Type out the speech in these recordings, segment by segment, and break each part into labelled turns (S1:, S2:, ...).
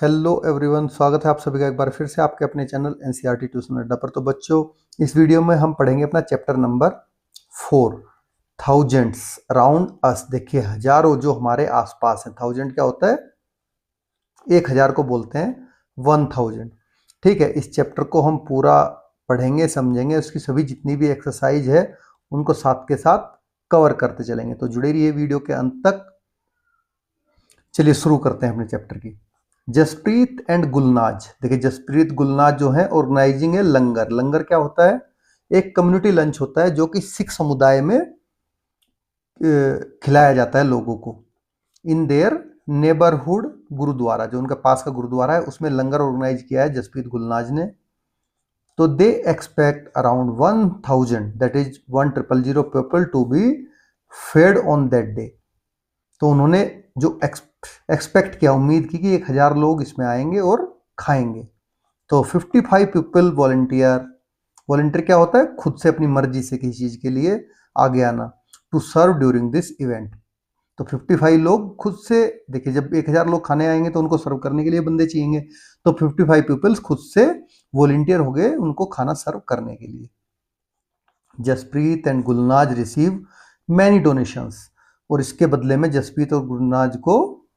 S1: Hello everyone, स्वागत है आप सभी का एक बार फिर से आपके अपने चैनल एनसीईआरटी ट्यूशन अड्डा पर। तो बच्चों, इस वीडियो में हम पढ़ेंगे अपना chapter number 4, thousands around us. देखिए, हजारों जो हमारे आसपास हैं। थाउजेंड क्या होता है? 1000 को बोलते हैं 1000। ठीक है, इस चैप्टर को हम पूरा पढ़ेंगे, समझेंगे, उसकी सभी जितनी भी एक्सरसाइज है उनको साथ के साथ कवर करते चलेंगे। तो जुड़े रहिए वीडियो के अंत तक। चलिए शुरू करते हैं अपने चैप्टर की। जसप्रीत एंड गुलनाज। देखिए, जसप्रीत गुलनाज जो है ऑर्गेनाइजिंग है लंगर। लंगर क्या होता है? एक कम्युनिटी लंच होता है जो कि सिख समुदाय में खिलाया जाता है लोगों को। इन देयर नेबरहुड गुरुद्वारा, जो उनका पास का गुरुद्वारा है, उसमें लंगर ऑर्गेनाइज किया है जसप्रीत गुलनाज ने। तो they expect around 1000, that is 1000 people to be fed on that day. तो उन्होंने जो एक्सपेक्ट किया, उम्मीद की कि 1000 लोग इसमें आएंगे और खाएंगे। तो 55 पीपल वॉलंटियर। वॉलंटियर क्या होता है? खुद से अपनी मर्जी से किसी चीज के लिए आगे आना। To serve during this event. तो 55 लोग खुद से, देखिए जब 1000 लोग खाने आएंगे तो उनको सर्व करने के लिए बंदे चाहिए। तो 55 पीपल्स खुद से वॉलंटियर हो गए उनको खाना सर्व करने के लिए। Jaspreet and Gulnaz receive many donations. और इसके बदले में जसप्रीत और गुलनाज को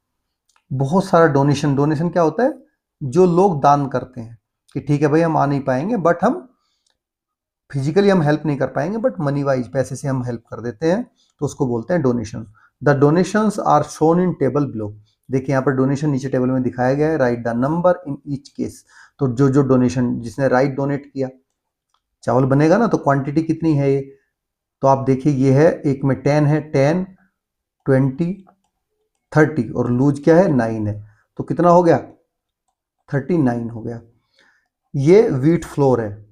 S1: बहुत सारा डोनेशन। डोनेशन क्या होता है? जो लोग दान करते हैं कि ठीक है भाई, हम आ नहीं पाएंगे, बट हम फिजिकली हम हेल्प नहीं कर पाएंगे, बट मनी वाइज पैसे से हम हेल्प कर देते हैं, तो उसको बोलते हैं donation. The donations are shown in table below. देखिए यहाँ पर डोनेशन नीचे टेबल में दिखाया गया है। Right the number in each case. तो जो जो डोनेशन जिसने राइट डोनेट किया, चावल बनेगा ना, तो क्वांटिटी कितनी है ये? तो आप देखिए, ये है, एक में 10 है, 10, 20, 30, और लूज क्या है? 9 है। तो कितना हो गया? 39 हो गया। ये व्हीट फ्लोर है।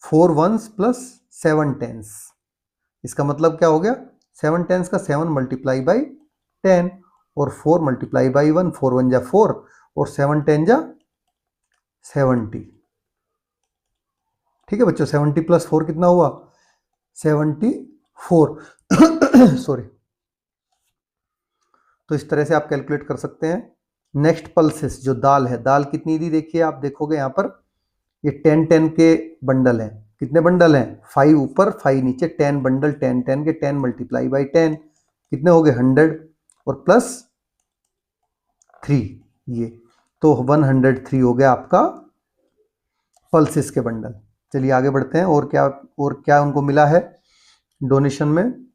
S1: 4 वंस प्लस 7 टेंस। इसका मतलब क्या हो गया? 7 टेंस का 7 मल्टीप्लाई बाई 10 और 4 मल्टीप्लाई बाई 1। 4 1 जा 4 और 7 10 जा 70। ठीक है बच्चों, 70 प्लस 4 कितना हुआ? 74। सॉरी। तो इस तरह से आप कैलकुलेट कर सकते हैं। नेक्स्ट पल्सेस, जो दाल है, दाल कितनी दी? देखिए आप देखोगे यहाँ पर, ये 10 10 के बंडल हैं। कितने बंडल हैं? 5 ऊपर 5 नीचे, 10 बंडल, 10 10 के 10 मल्टीप्लाई बाई 10 कितने हो गए? 100 और प्लस 3 ये, तो 103 हो गया आपका पल्सेस के बंडल। चलिए आगे बढ़ते हैं। और क्या उनको मिला है डोनेशन में?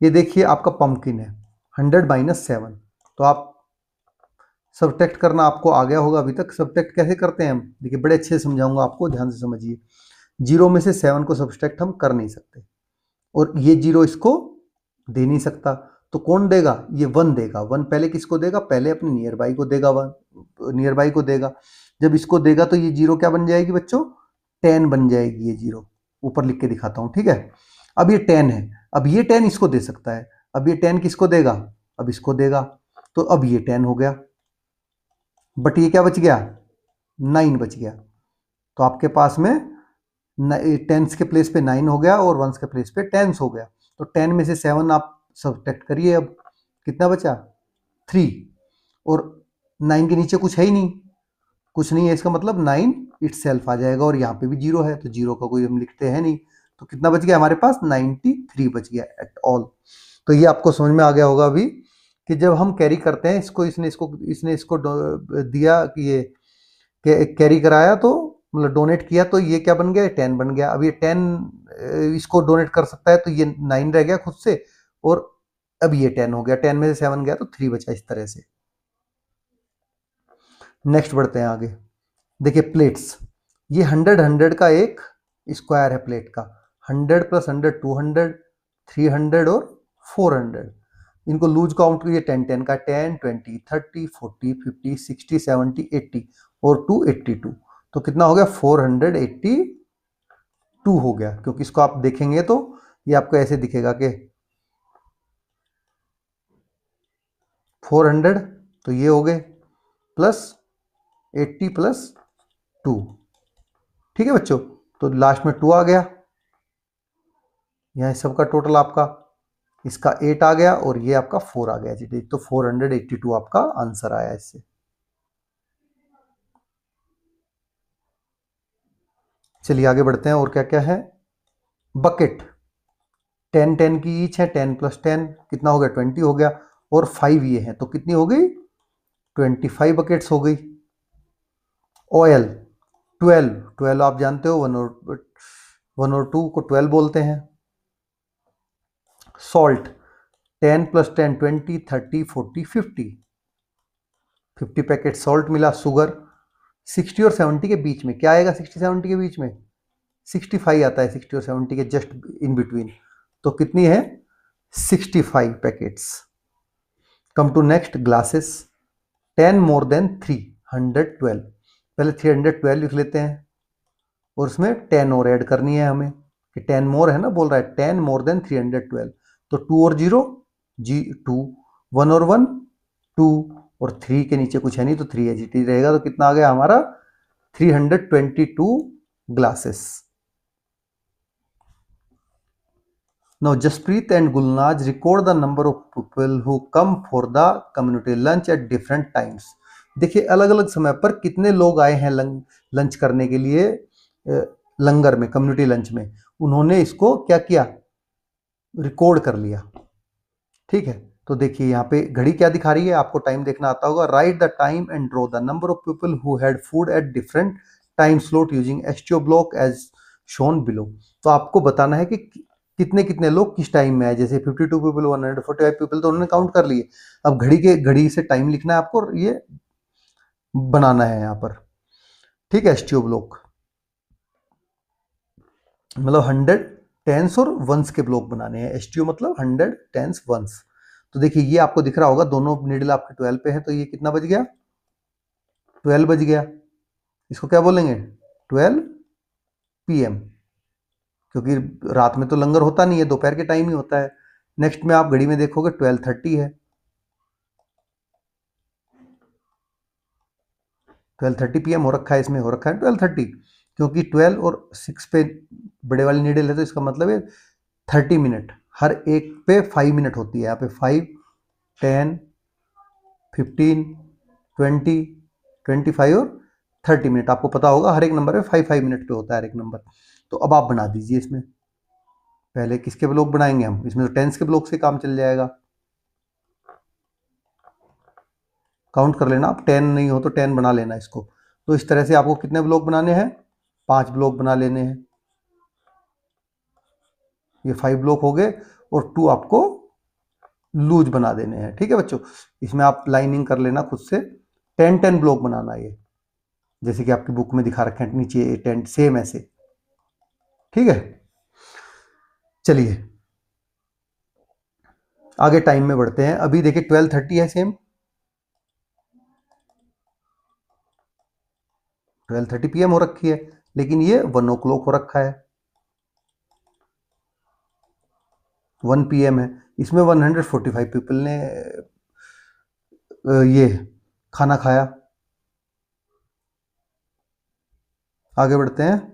S1: ये देखिए आपका पंपकिन है। 100 माइनस 7। तो आप सब्ट्रैक्ट करना आपको आ गया होगा अभी तक। सब्ट्रैक्ट कैसे करते हैं हम? देखिए बड़े अच्छे से समझाऊंगा आपको, ध्यान से समझिए। 0 में से 7 को सब्ट्रैक्ट हम कर नहीं सकते, और ये 0 इसको दे नहीं सकता। तो कौन देगा? ये 1 देगा। 1 पहले किसको देगा? पहले अपने नियर बाई को देगा। 1 नियर बाई को देगा। जब इसको देगा तो ये 0 क्या बन जाएगी बच्चों? 10 बन जाएगी ये 0। ऊपर लिख के दिखाता हूँ, ठीक है। अब ये 10 है। अब ये 10 इसको दे सकता है। अब ये 10 किसको देगा? अब इसको देगा। तो अब ये 10 हो गया, बट ये क्या बच गया? 9 बच गया। तो आपके पास में टेंस के प्लेस पे 9 हो गया और वंस के प्लेस पे टेंस हो गया। तो 10 में से 7 आप सब्ट्रैक्ट करिए। अब कितना बचा? 3। और 9 के नीचे कुछ है ही नहीं, कुछ नहीं है, इसका मतलब 9 इटसेल्फ आ जाएगा। और यहाँ पे भी 0 है, तो 0 का कोई हम लिखते हैं नहीं। तो कितना बच गया हमारे पास? 93 बच गया एट ऑल। तो ये आपको समझ में आ गया होगा अभी कि जब हम कैरी करते हैं इसको, इसने इसको दिया कि ये कैरी कराया, तो मतलब डोनेट किया, तो ये क्या बन गया? 10 बन गया। अब ये 10 इसको डोनेट कर सकता है, तो ये 9 रह गया खुद से, और अब ये 10 हो गया। 10 में से 7 गया तो 3 बचा, इस तरह से। नेक्स्ट बढ़ते हैं आगे। देखिए प्लेट्स, ये 100 का एक स्क्वायर है प्लेट का। 100 प्लस 100 200, 300 और 400। इनको लूज काउंट करिए। 10 10 का 10, 20, 30, 40, 50, 60, 70, 80 और 282। तो कितना हो गया? 482 हो गया। क्योंकि इसको आप देखेंगे तो ये आपको ऐसे दिखेगा कि 400, तो ये हो गए, प्लस 80 प्लस 2। ठीक है बच्चों, तो लास्ट में 2 आ गया। यहाँ सबका टोटल आपका, इसका 8 आ गया और ये आपका 4 आ गया जी। तो 482 आपका आंसर आया इससे। चलिए आगे बढ़ते हैं, और क्या क्या है। बकेट 10 10 की ईच है, 10 + 10 कितना हो गया, 20 हो गया, और 5 ये है तो कितनी हो गई, 25 बकेट्स हो गई। ऑयल 12, 12 आप जानते हो, 1 और 2 को 12 बोलते हैं। सॉल्ट 10 + 10 20 30 40 50, 50 पैकेट सॉल्ट मिला। शुगर 60 और 70 के बीच में क्या आएगा, 60 70 के बीच में 65 आता है, 60 और 70 के जस्ट इन बिटवीन, तो कितनी है, 65 packets. Come to next, glasses 10 more than 312, पहले 312 लिख लेते हैं, और उसमें 10 और ऐड करनी है हमें, कि 10 मोर है ना, बोल रहा है 10 मोर देन 312, तो 2 और 0 2, 1 और 1 2, और 3 के नीचे कुछ है नहीं तो 3 एजिटी रहेगा, तो कितना आ गया हमारा, 322 glasses. Now Jaspreet and Gulnaz record the number of people who come for the community lunch at different times. देखिए अलग अलग समय पर कितने लोग आए हैं लंच करने के लिए, लंगर में, कम्युनिटी लंच में। उन्होंने इसको क्या किया, रिकॉर्ड कर लिया। ठीक है, तो देखिए यहाँ पे घड़ी क्या दिखा रही है, आपको टाइम देखना आता होगा। Write the time and draw the number of people who had food at different time slot using STO block as shown below. तो आपको बताना है कि कितने कितने लोग किस टाइम में आए, जैसे 52 पीपल, 145 पीपल, तो उन्होंने काउंट कर लिए। अब घड़ी से टाइम लिखना है आपको, और ये बनाना है यहाँ पर। ठीक है, एसटीओ ब्लॉक मतलब 100 टेंस और वंस के ब्लॉक बनाने हैं। एसटीओ मतलब 100 टेंस वंस। तो देखिए ये आपको दिख रहा होगा, दोनों नीडल आपके 12 पे है, तो ये कितना बज गया, 12 बज गया। इसको क्या बोलेंगे, 12 PM, क्योंकि रात में तो लंगर होता नहीं है, दोपहर के टाइम ही होता है। नेक्स्ट में आप घड़ी में देखोगे 12:30 है, 12:30 PM हो रखा है, इसमें हो रखा है 12:30, क्योंकि 12 और 6 पे बड़े वाली नीडल है, तो इसका मतलब है 30 मिनट, हर एक पे 5 मिनट होती है। यहाँ पे 5 10 15 20 25 और 30 मिनट, आपको पता होगा हर एक नंबर में 5 मिनट पे होता है हर एक नंबर। तो अब आप बना दीजिए इसमें, पहले किसके ब्लॉक बनाएंगे हम, इसमें तो टेंस के ब्लॉक से काम चल जाएगा। काउंट कर लेना आप, 10 नहीं हो तो 10 बना लेना इसको। तो इस तरह से आपको कितने ब्लॉक बनाने हैं, 5 ब्लॉक बना लेने हैं। ये 5 ब्लॉक हो गए, और 2 आपको लूज बना देने हैं। ठीक है बच्चों, इसमें आप लाइनिंग कर लेना खुद से। 10 ब्लॉक बनाना है ये, जैसे कि आपकी बुक में दिखा रखे हैं नीचे 10, सेम ऐसे। ठीक है, चलिए आगे टाइम में बढ़ते हैं। अभी देखिए 12:30 है, सेम 12:30 PM हो रखी है, लेकिन ये 1 o'clock हो रखा है, 1 PM है। इसमें 145 पीपल ने ये खाना खाया। आगे बढ़ते हैं,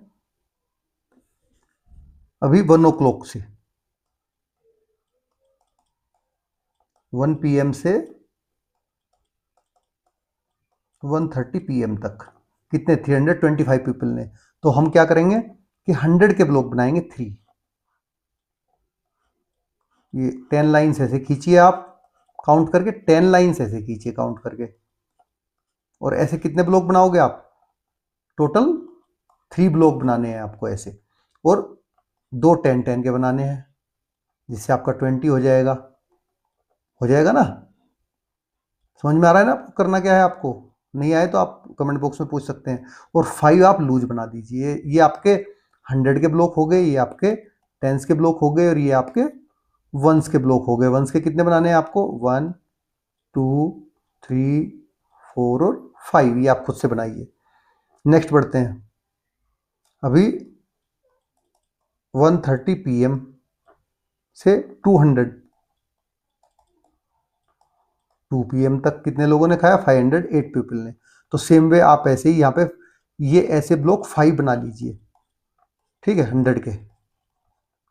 S1: अभी 1 o'clock से 1 PM से 1:30 PM तक कितने, 325 पीपल ने। तो हम क्या करेंगे कि 100 के ब्लॉक बनाएंगे, 3। ये 10 लाइन्स ऐसे खींचिए आप, काउंट करके 10 लाइन्स ऐसे खींचिए काउंट करके, और ऐसे कितने ब्लॉक बनाओगे आप, टोटल 3 ब्लॉक बनाने हैं आपको ऐसे, और 2 10 के बनाने हैं, जिससे आपका 20 हो जाएगा ना। समझ में आ रहा है ना आपको करना क्या है, आपको नहीं आए तो आप कमेंट बॉक्स में पूछ सकते हैं। और 5 आप लूज बना दीजिए। ये आपके 100 के ब्लॉक हो गए, ये आपके 10s के ब्लॉक हो गए, और ये आपके वंस के ब्लॉक हो गए। वंस के कितने बनाने हैं आपको, 1 2 3 4 और 5, ये आप खुद से बनाइए। नेक्स्ट बढ़ते हैं, अभी 1:30 PM से 2 PM तक कितने लोगों ने खाया, 508 पीपल ने। तो सेम वे आप ऐसे ही यहाँ पे ये ऐसे ब्लॉक 5 बना लीजिए। ठीक है, 100 के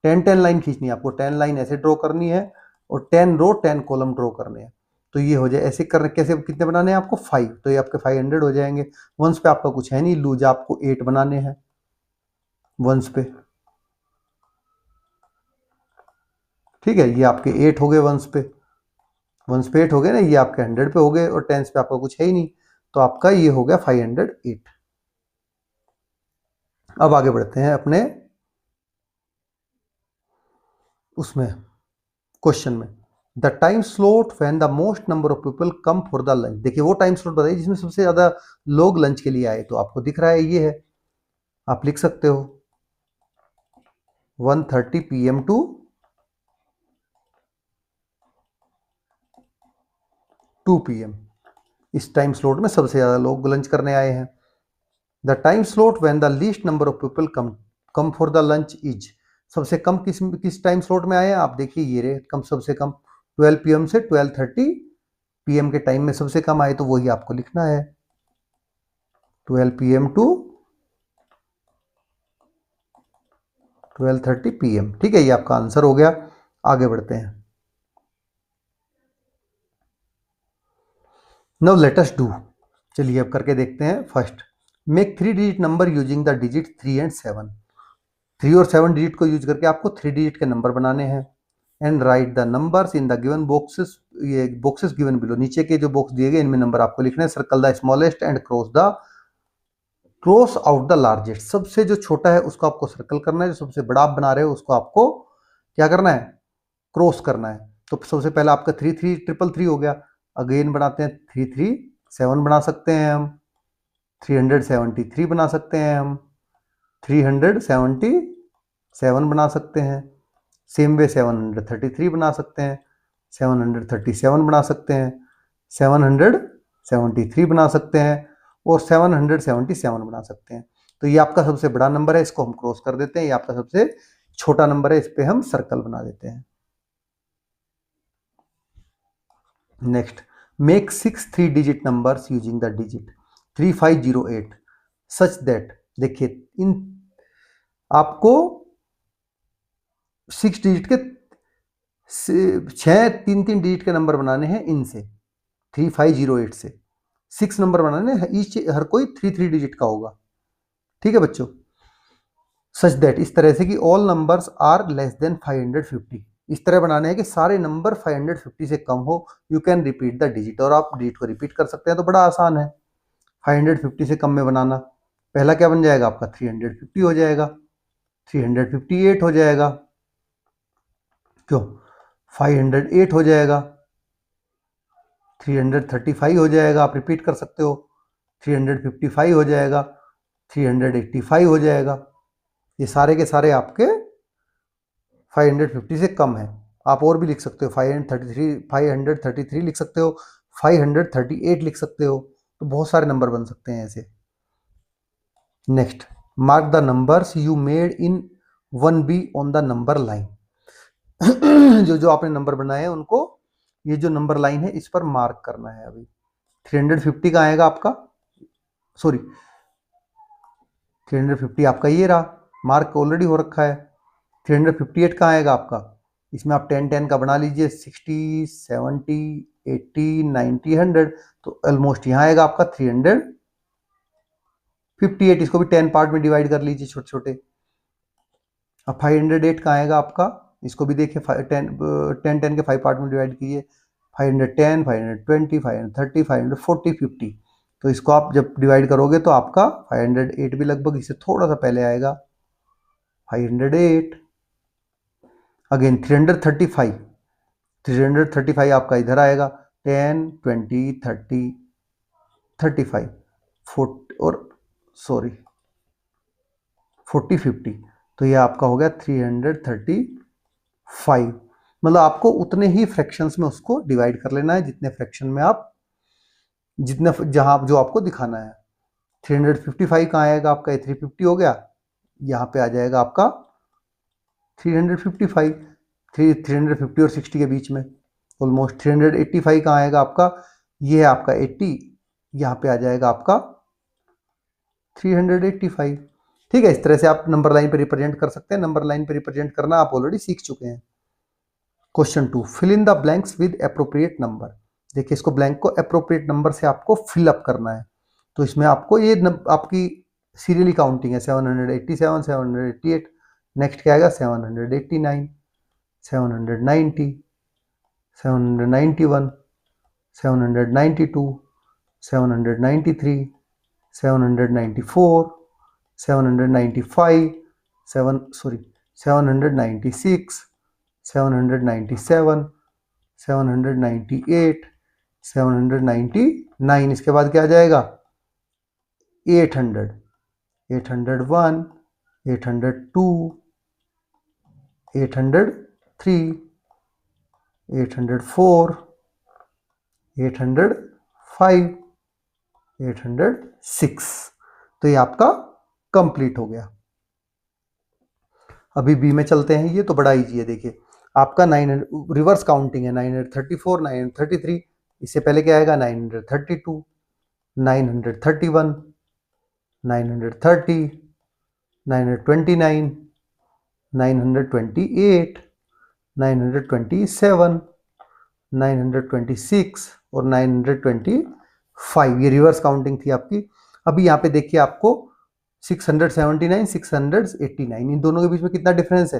S1: 10 लाइन खींचनी है आपको, 10 लाइन ऐसे ड्रॉ करनी है, और 10 रो 10 कॉलम ड्रॉ करने हैं। तो ये हो जाए ऐसे कर, कैसे कितने बनाने हैं आपको, 5, तो ये आपके 500 हो जाएंगे। वंस पे आपका कुछ है नहीं, लूज आपको 8 बनाने हैं। वंस पे, ठीक है। ये आपके 8 हो गए वंस पे, 8 हो गए ना, ये आपके 100 पे हो गए, और टेंस पे आपका कुछ है ही नहीं, तो आपका ये हो गया 508। अब आगे बढ़ते हैं अपने उसमें क्वेश्चन में। The time slot when the most number of people come for the lunch. देखिए वो टाइम स्लॉट बताइए जिसमें सबसे ज्यादा लोग लंच के लिए आए, तो आपको दिख रहा है ये है, आप लिख सकते हो 1:30 PM टू 2 PM। इस टाइम स्लॉट में सबसे ज्यादा लोग लंच करने आए हैं। The time slot when the least number of people come for the lunch is. सबसे कम किस टाइम स्लॉट में आए हैं, आप देखिए ये रे, कम सबसे कम 12 PM से 12:30 PM के टाइम में सबसे कम आए, तो वही आपको लिखना है 12 PM टू 12:30 PM। ठीक है, ये आपका आंसर हो गया। आगे बढ़ते हैं। नाउ लेट अस डू, चलिए अब करके देखते हैं। First, make 3 digit number using the digit 3 and 7। 3 और 7 डिजिट को यूज करके आपको 3 डिजिट के नंबर बनाने हैं। And write the numbers in the given boxes, ये बॉक्सेस गिवन बिलो, नीचे के जो बॉक्स दिए गए इनमें नंबर आपको लिखने हैं। Circle the smallest and cross out the largest. सबसे जो छोटा है उसको आपको सर्कल करना है, जो सबसे बड़ा आप बना रहे हो उसको आपको क्या करना है, क्रॉस करना है। तो सबसे पहला आपका 33333 हो गया। अगेन बनाते हैं 337 बना सकते हैं हम, 373 बना सकते हैं हम, 377 बना सकते हैं। सेम वे 733 बना सकते हैं, 737 बना सकते हैं, 773 बना सकते हैं, और 777 बना सकते हैं। तो ये आपका सबसे बड़ा नंबर है, इसको हम क्रॉस कर देते हैं। ये आपका सबसे छोटा नंबर है, इस पे हम सर्कल बना देते हैं। Next, make 6 3 digit numbers using the digit 3508 such that. देखिए इन आपको 6 डिजिट के 6 3 3 डिजिट के नंबर बनाने हैं इनसे, 3508 से 6 नंबर बनाने हैं, ईच हर कोई 3 डिजिट का होगा। ठीक है बच्चों, सच दैट, इस तरह से कि all numbers are less than 550। इस तरह बनाने हैं कि सारे नंबर 550 से कम हो। You can repeat the digit, और आप डिजिट को रिपीट कर सकते हैं, तो बड़ा आसान है 550 से कम में बनाना। पहला क्या बन जाएगा आपका 350 हो जाएगा, 358 हो जाएगा, क्यों 508 हो जाएगा, 335 हो जाएगा, आप रिपीट कर सकते हो, 355 हो जाएगा, 385 हो जाएगा। ये सारे के सारे आपके 550 से कम है। आप और भी लिख सकते हो, 533 लिख सकते हो, 538 लिख सकते हो, तो बहुत सारे नंबर बन सकते हैं ऐसे। Next, mark the numbers you made in 1B on the number line. जो जो आपने नंबर बनाए हैं उनको ये जो नंबर लाइन है इस पर मार्क करना है। अभी 350 का आएगा आपका, सॉरी 350 आपका ये रहा, मार्क ऑलरेडी हो रखा है। 358 का आएगा आपका, इसमें आप 10 10 का बना लीजिए, 60 70 80 90 100, तो ऑलमोस्ट यहाँ आएगा आपका 358। इसको भी 10 पार्ट में डिवाइड कर लीजिए छोटे छोटे। अब 508 का आएगा आपका, इसको भी देखिए 10 10 के 5 पार्ट में डिवाइड कीजिए, 510 520 530 540 50। तो इसको आप जब डिवाइड करोगे तो आपका 508 भी लगभग इससे थोड़ा सा पहले आएगा, 508। अगेन 335 आपका इधर आएगा, 10 20 30 35 40 और सॉरी 40 50, तो ये आपका हो गया 335। मतलब आपको उतने ही फ्रैक्शंस में उसको डिवाइड कर लेना है जितने फ्रैक्शन में आप, जितने जहां जो आपको दिखाना है। 355 कहाँ आएगा आपका, 350 हो गया, यहाँ पे आ जाएगा आपका 355, 350 और 60 के बीच में ऑलमोस्ट। 385 कहाँ आएगा आपका, ये है आपका 80, यहाँ पे आ जाएगा आपका 385। ठीक है, इस तरह से आप नंबर लाइन पे रिप्रेजेंट कर सकते हैं। नंबर लाइन पे रिप्रेजेंट करना आप ऑलरेडी सीख चुके हैं। Question 2, fill in the blanks with appropriate number. देखिए इसको ब्लैंक को अप्रोप्रिएट नंबर से आपको फिल अप करना है। तो इसमें आपको ये आपकी सीरियली काउंटिंग है 787, 788, नेक्स्ट क्या आएगा 789, 790, 791, 792, 793, 794, 795, 796, 797, 798, 799, इसके बाद क्या आ जाएगा 800, 801, 802, 803, 804, 805, 806। तो ये आपका कंप्लीट हो गया। अभी बी में चलते हैं, ये तो बड़ा इजी है। देखिए आपका 900 रिवर्स काउंटिंग है, 934, 933, इससे पहले क्या आएगा 932, 931, 930, 929, 928, 927, 926 और 925। ये रिवर्स काउंटिंग थी आपकी। अभी यहाँ पे देखिए आपको 679, 689, इन दोनों के बीच में कितना डिफरेंस है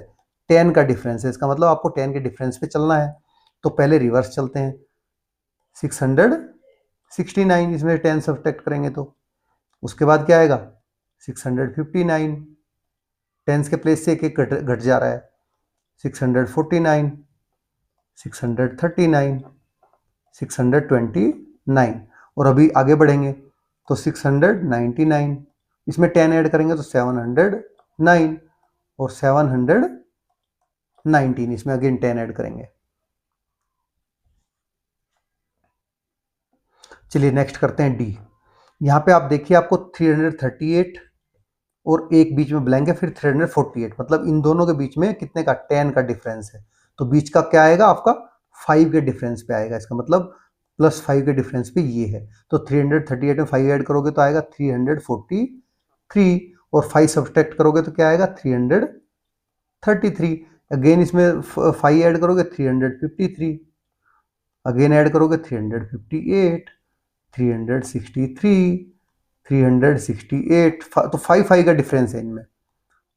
S1: 10 का डिफरेंस है। इसका मतलब आपको 10 के डिफरेंस पे चलना है। तो पहले रिवर्स चलते हैं, 669, इसमें 10 सब्ट्रैक्ट करेंगे तो उसके बाद क्या आएगा 659, टेंस के प्लेस से एक एक घट जा रहा है, 649, 639, 629। और अभी आगे बढ़ेंगे तो 699, इसमें 10 ऐड करेंगे तो 709 और 719, इसमें अगेन 10 ऐड करेंगे। चलिए नेक्स्ट करते हैं डी। यहाँ पे आप देखिए आपको 338 और एक बीच में ब्लैंक है, फिर 348, मतलब इन दोनों के बीच में कितने का 10 का डिफरेंस है। तो बीच का क्या आएगा आपका 5 के डिफरेंस पे आएगा। इसका मतलब +5 के डिफरेंस पे ये है। तो 338 में 5 ऐड करोगे तो आएगा 343 और 5 सब्ट्रैक्ट करोगे तो क्या आएगा 333। अगेन इसमें 5 ऐड करोगे 353, अगेन ऐड करोगे 358, 363, 368। तो 5 का डिफरेंस है इनमें,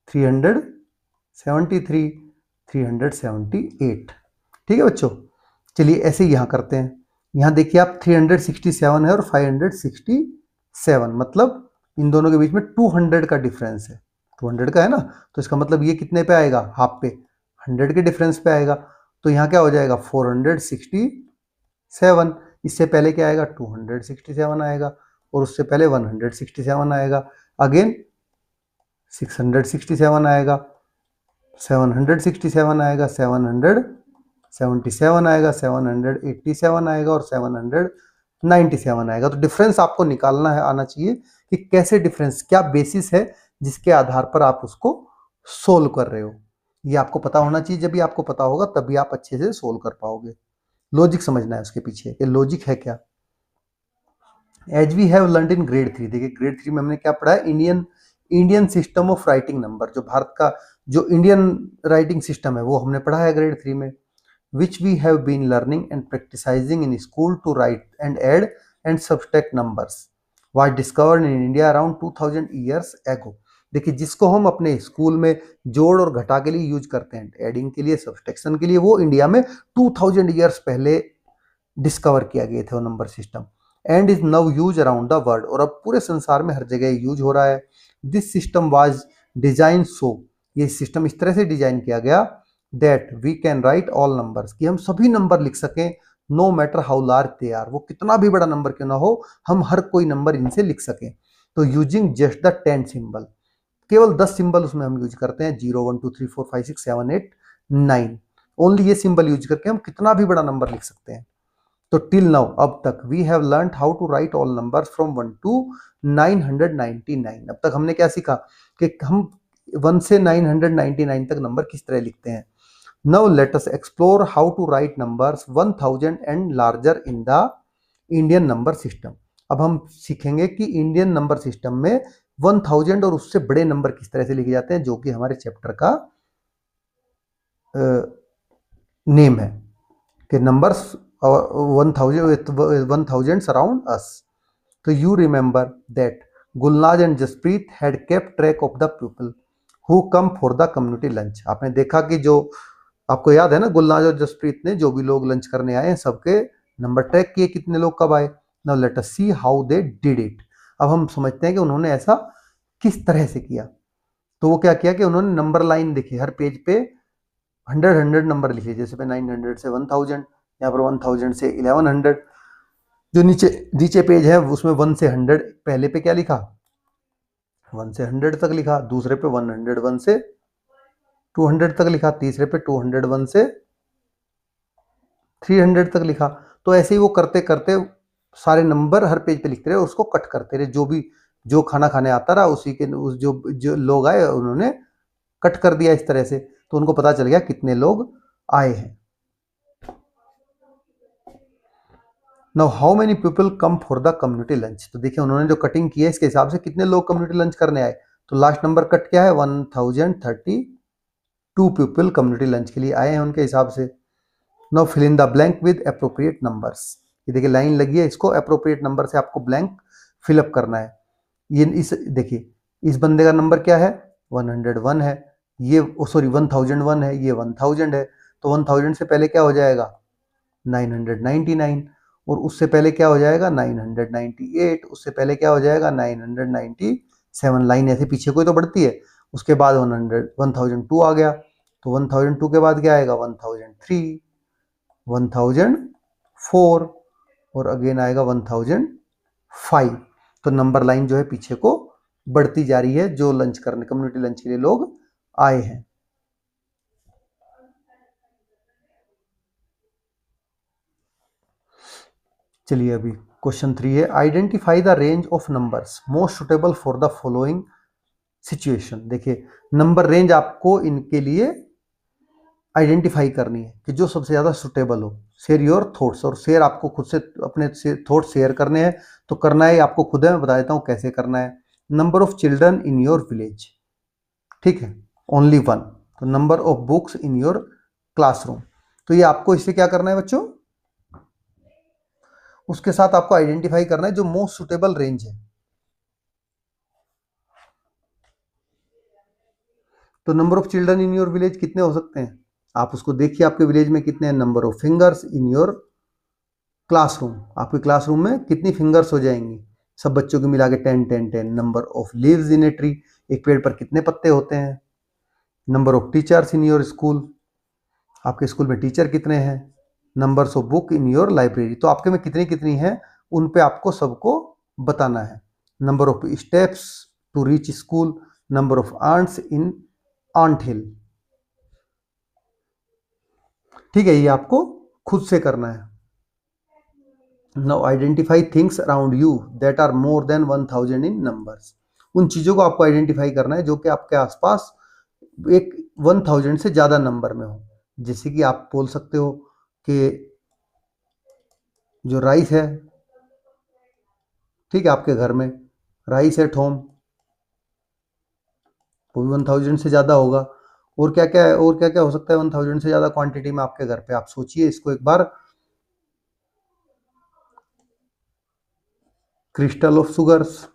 S1: 373, 378। ठीक है बच्चों। चलिए ऐसे ही यहाँ करते हैं। यहाँ देखिए आप 367 है और 567, मतलब इन दोनों के बीच में 200 का डिफरेंस है। 200 का है ना, तो इसका मतलब ये कितने पे आएगा हाफ पे 100 के डिफरेंस पे आएगा। तो यहाँ क्या हो जाएगा 467। इससे पहले क्या आएगा 267 आएगा और उससे पहले 167 आएगा, अगेन 667 आएगा, 767 आएगा, 777 आएगा, 787 आएगा और 797 आएगा। तो डिफरेंस आपको निकालना है, आना चाहिए कि कैसे डिफरेंस, क्या बेसिस है जिसके आधार पर आप उसको सोल्व कर रहे हो। ये आपको पता होना चाहिए। जब भी आपको पता होगा तभी आप अच्छे से सोल्व कर पाओगे। लॉजिक समझना है उसके पीछे, ये लॉजिक है क्या। As we have learned in grade 3, देखिए ग्रेड 3 में हमने क्या पढ़ा है, Indian system of writing number, जो भारत का जो इंडियन राइटिंग सिस्टम है वो हमने पढ़ा है ग्रेड 3 में। Which we have been learning and practicising in school to write and add and subtract numbers was discovered in India around 2000 years ago. देखिए जिसको हम अपने स्कूल में जोड़ और घटा के लिए यूज करते हैं, एडिंग के लिए, सब्ट्रैक्शन के लिए, वो इंडिया में 2000 ईयर्स पहले डिस्कवर किया गया था वो number system. And is now use around the world, और अब पूरे संसार में हर जगह यूज हो रहा है। This system was design so, ये सिस्टम इस तरह से डिजाइन किया गया that we can write all numbers, कि हम सभी नंबर लिख सकें, no matter how large they are, वो कितना भी बड़ा नंबर क्यों ना हो, हम हर कोई नंबर इनसे लिख सकें। तो यूजिंग जस्ट द 10 सिंबल, केवल 10 सिंबल उसमें हम यूज करते हैं, 0 1 2 3 4 5 6 7 8 9, ओनली ये सिंबल यूज करके हम कितना भी बड़ा नंबर लिख सकते हैं। तो टिल नाउ, अब तक we have learn how to write all numbers from 1 to 999। अब तक हमने क्या सीखा कि हम 1 से 999 तक नंबर किस तरह लिखते हैं। Now let us explore how to write numbers 1000 and larger in the Indian number system. अब हम सीखेंगे कि इंडियन नंबर सिस्टम में 1000 और उससे बड़े नंबर किस तरह से लिखे जाते हैं, जो कि हमारे चैप्टर का नेम है कि नंबर्स 1000 अराउंड अस। तो you remember that Gulnaz and Jaspreet had kept track of the people who come for the community lunch. आपने देखा कि जो आपको याद है ना, गुलनाज और जसप्रीत ने जो भी लोग लंच करने आए हैं सबके नंबर ट्रैक किए, कितने लोग कब आए। Now let us see how they did it. अब हम समझते हैं कि उन्होंने ऐसा किस तरह से किया। तो वो क्या किया कि उन्होंने नंबर लाइन देखी, हर पेज पे 100 नंबर लिखे, जैसे पे 900 से 1000, यहाँ पर 1000 से 1100। जो नीचे नीचे पेज है उसमें 1 से 100, पहले पे क्या लिखा 1 से 100 तक लिखा, दूसरे पे 101 से 200 तक लिखा, तीसरे पे 201 से 300 तक लिखा। तो ऐसे ही वो करते करते सारे नंबर हर पेज पे लिखते रहे, उसको कट करते रहे। जो भी जो खाना खाने आता रहा उसी के उस जो लोग आए उन्होंने कट कर दिया इस तरह से, तो उनको पता चल गया कितने लोग आए हैं। Now how many people come for the community lunch. तो देखिए उन्होंने जो कटिंग की है इसके हिसाब से कितने लोग कम्युनिटी लंच करने आए। तो लास्ट नंबर कट क्या है 1032 पीपल कम्युनिटी लंच के लिए आए हैं उनके हिसाब से। Now fill in the blank with appropriate numbers. ये देखिए लाइन लगी है, इसको अप्रोप्रिएट नंबर से आपको ब्लैंक फिलअप करना है। ये इस देखिए इस बंदे का नंबर क्या है 101 है, ये सॉरी 1001 है, ये 1000 है। तो 1000 से पहले क्या हो जाएगा 999, और उससे पहले क्या हो जाएगा 998, उससे पहले क्या हो जाएगा 997। लाइन ऐसे पीछे कोई तो बढ़ती है। उसके बाद 1002 आ गया, तो 1002 के बाद क्या आएगा 1003, 1004 और अगेन आएगा 1005। तो नंबर लाइन जो है पीछे को बढ़ती जा रही है जो लंच करने कम्युनिटी लंच के लिए लोग आए हैं। चलिए अभी क्वेश्चन 3 है, identify the range of numbers most suitable for the following situation. देखिए नंबर रेंज आपको इनके लिए आइडेंटिफाई करनी है कि जो सबसे ज्यादा सुटेबल हो। शेयर योर थॉट्स, और शेयर आपको खुद से अपने थॉट शेयर करने हैं, तो करना है आपको खुद है, मैं बता देता हूं कैसे करना है। Number of children in your village, ठीक है, ओनली 1। तो number of books in your classroom, तो ये आपको इससे क्या करना है बच्चों, उसके साथ आपको आइडेंटिफाई करना है जो मोस्ट सुटेबल रेंज है। तो number of children in your village कितने हो सकते हैं, आप उसको देखिए आपके विलेज में कितने हैं। Number of fingers in your classroom, आपके क्लासरूम में कितनी फिंगर्स हो जाएंगी, सब बच्चों की मिला के 10 10 10। Number of leaves in a tree, एक पेड़ पर कितने पत्ते होते हैं। Number of teachers in your school, आपके स्कूल में टीचर कितने हैं। Numbers of book in your library, तो आपके में कितनी कितनी है उन पे आपको सबको बताना है। Number of steps to reach school, number of ants in ant hill, ठीक है, ये आपको खुद से करना है। Now identify things around you that are more than 1000 in numbers, उन चीजों को आपको आइडेंटिफाई करना है जो कि आपके आसपास एक 1000 से ज्यादा नंबर में हो। जैसे कि आप बोल सकते हो कि जो राइस है, ठीक है, आपके घर में राइस एट होम, वो भी 1000 से ज़्यादा होगा। और क्या क्या है, और क्या क्या हो सकता है 1000 से ज़्यादा क्वांटिटी में आपके घर पे, आप सोचिए इसको एक बार। Crystal of sugars,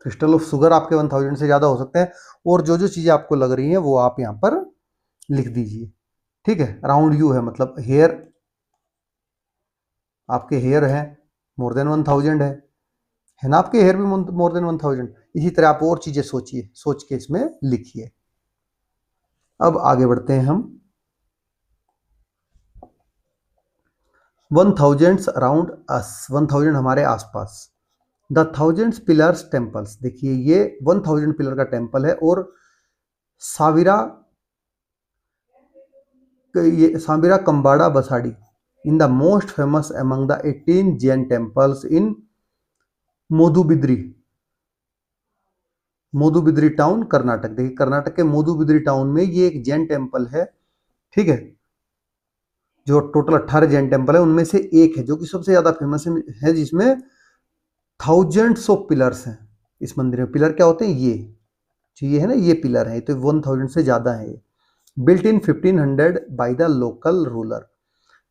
S1: crystal of sugar आपके 1000 से ज़्यादा हो सकते हैं। और जो जो चीज़ें आपको लग रही हैं वो आप यहाँ पर लिख दीजिए, ठीक है। अराउंड यू है मतलब हेयर, आपके हेयर है मोर देन 1000 है ना, आपके हेयर भी मोर देन 1000। इसी तरह आप और चीज़ें सोचिए, सोच के इसमें लिखिए। अब आगे बढ़ते हैं हम। 1000 अराउंड अस, 1000 हमारे आसपास। द 1000 पिलर्स टेम्पल्स, देखिए ये 1000 पिलर का टेम्पल है। और साविरा, ये Saavira Kambada Basadi in the most famous among the 18 Jain temples in Moodbidri, Moodbidri town Karnataka. देखिए कर्नाटक के मोदुबिद्री टाउन में ये एक जैन टेम्पल है, ठीक है। जो टोटल 18 जैन टेम्पल है उनमें से एक है जो कि सबसे ज्यादा फेमस है, जिसमें थाउजेंड्स ऑफ पिलर्स हैं इस मंदिर में। पिलर क्या होते हैं, ये जो ये है ना, ये पिलर है, तो 1000 से ज्यादा है। Built in 1500 by the local ruler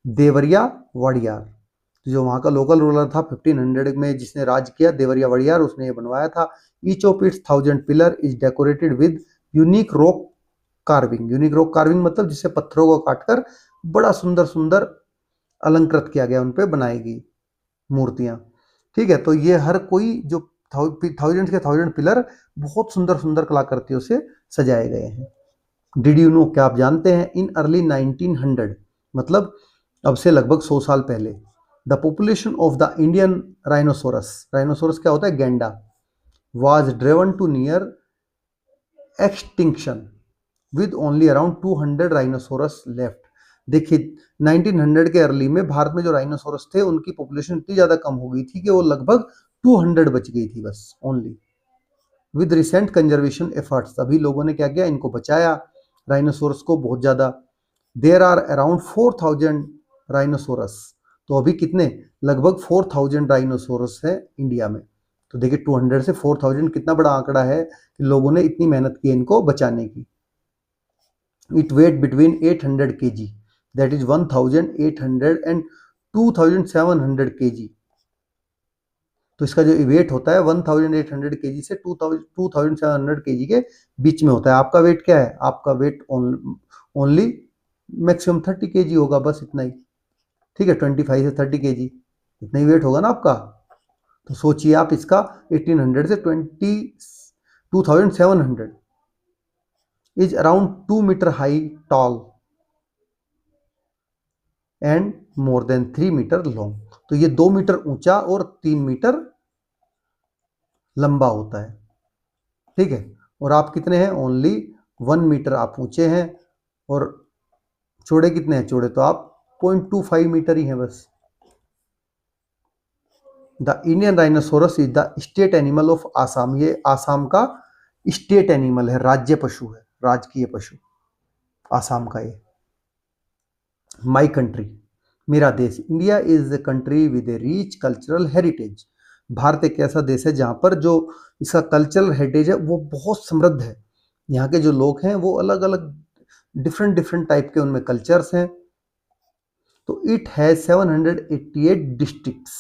S1: Devaraya Wodeyar. तो जो वहाँ का लोकल रूलर था 1500 में जिसने राज किया, देवरिया वड़ियार, उसने ये बनवाया था। Each of its 1000 pillar is decorated with unique rock carving. Unique rock carving मतलब जिससे पत्थरों को काटकर बड़ा सुंदर सुंदर अलंकृत किया गया, उन पे बनाई गई मूर्तियां। ठीक है, तो ये हर कोई जो 1000 के 1000 पिलर बहुत सुंदर सुंदर कलाकृतियों से सजाए गए हैं। डिड यू नो, क्या आप जानते हैं, इन अर्ली 1900 मतलब अब से लगभग 100 साल पहले, the population of the Indian rhinoceros, rhinoceros क्या होता है, गेंडा, was driven to near extinction with only around 200 rhinoceros left. देखिए 1900 के अर्ली में भारत में जो राइनोसोरस थे उनकी पॉपुलेशन इतनी ज्यादा कम हो गई थी कि वो लगभग 200 बच गई थी बस only. With recent conservation efforts, अभी लोगों ने क्या किया, इनको बचाया राइनोसोरस को बहुत ज्यादा। देयर आर अराउंड 4000 राइनोसोरस, तो अभी कितने, लगभग 4000 राइनोसोरस है इंडिया में। तो देखिए 200 से 4000 कितना बड़ा आंकड़ा है कि लोगों ने इतनी मेहनत की इनको बचाने की। It weighed between 800 kg, that is 1800 and 2700 kg। तो इसका जो वेट होता है 1800 kg से 2700 kg के बीच में होता है। आपका वेट क्या है, आपका वेट ओनली मैक्सिमम 30 kg होगा, बस इतना ही। ठीक है, 25 से 30 kg इतना ही वेट होगा ना आपका। तो सोचिए आप इसका 1800 से 2700 is around 2 meter high, tall and more than 3 meter long। तो ये 2 मीटर ऊंचा और 3 मीटर लंबा होता है। ठीक है, और आप कितने हैं, ओनली 1 मीटर आप ऊंचे हैं, और चौड़े कितने हैं, चौड़े तो आप 0.25 मीटर ही हैं बस। The Indian rhinoceros is the state animal of Assam, ये आसाम का स्टेट एनिमल है, राज्य पशु है, राजकीय पशु आसाम का ये। माई कंट्री, मेरा देश, India is the country with A rich cultural heritage. Bharat एक ऐसा देश है जहां पर जो इसका कल्चरल हेरिटेज है वो बहुत समृद्ध है। यहाँ के जो लोग हैं वो अलग अलग डिफरेंट डिफरेंट टाइप के उनमें कल्चर्स हैं। तो इट हैज 788 डिस्ट्रिक्ट्स।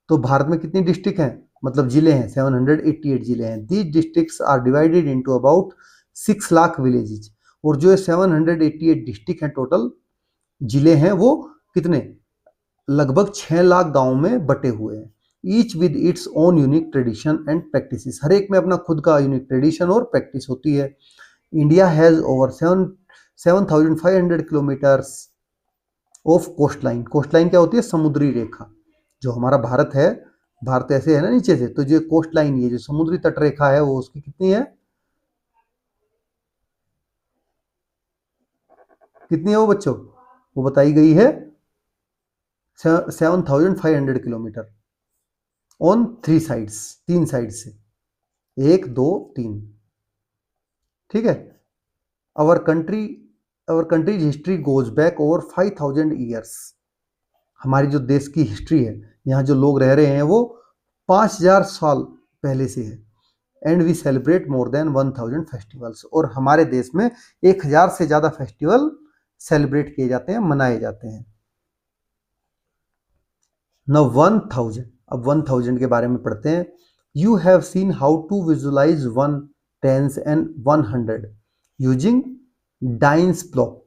S1: तो भारत में कितनी डिस्ट्रिक्ट हैं, मतलब जिले हैं, 788 जिले हैं। These districts are divided into about 6 lakh villages. और जो 788 डिस्ट्रिक्ट हैं टोटल जिले हैं वो कितने, लगभग 6 लाख गांव में बटे हुए हैं। Each with its own unique tradition and practices, हर एक में अपना खुद का यूनिक ट्रेडिशन और प्रैक्टिस होती है। India has over 7500 kilometres of coast line. Coast line क्या होती है, समुद्री रेखा। जो हमारा भारत है, भारत ऐसे है ना नीचे से, तो जो कोस्ट लाइन, ये जो समुद्री तट रेखा है वो उसकी कितनी है, कितनी है वो बच्चों, वो बताई गई है 7500 किलोमीटर ऑन 3 साइड्स, 3 साइड से, 1 2 3। ठीक है, our country's history goes back over 5000 years. हमारी जो देश की हिस्ट्री है, यहाँ जो लोग रह रहे हैं वो 5000 साल पहले से है। And we celebrate more than 1000 festivals, और हमारे देश में 1000 से ज्यादा फेस्टिवल सेलिब्रेट किए जाते हैं, मनाए जाते हैं। Now 1000, अब 1000 के बारे में पढ़ते हैं। You have seen how to visualise 1 10 and 100 using dienes block.